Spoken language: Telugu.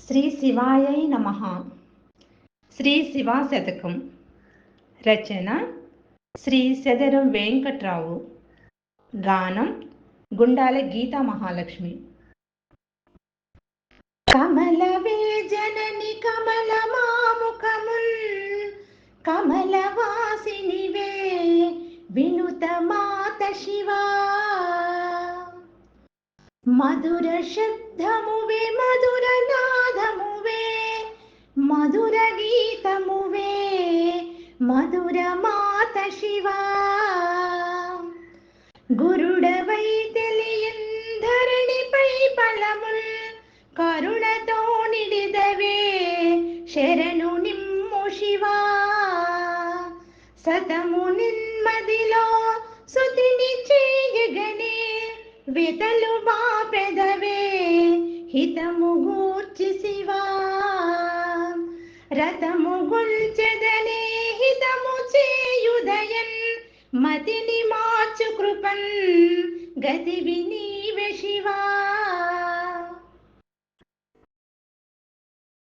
శ్రీ శివాయై నమః. శ్రీ శివ శతకం. రచన శ్రీ సెదరం వెంకట్రావు. గానం గుండాల గీతా మహాలక్ష్మి. కమలవే జనని కమల మాముఖముల్ కమలవాసినివే వినుత మాత శివా. మధుర శబ్దమువే మధుర నాదమువే మధుర గీతమువే మధుర మాత శివా. గురుడవై తెలియంధరణిపై ఫలముల్ కరుణతో నిడిదవే శరణు నిమ్ము శివా. సతము నిన్మదిలో సుతిని చేయగనే వితలు బాపెదవే హితము గూర్చి శివా. రతము గుల్చెదనే హితము చేయుదయన్ మతిని మార్చు కృపన్ గతివి నీవే శివా.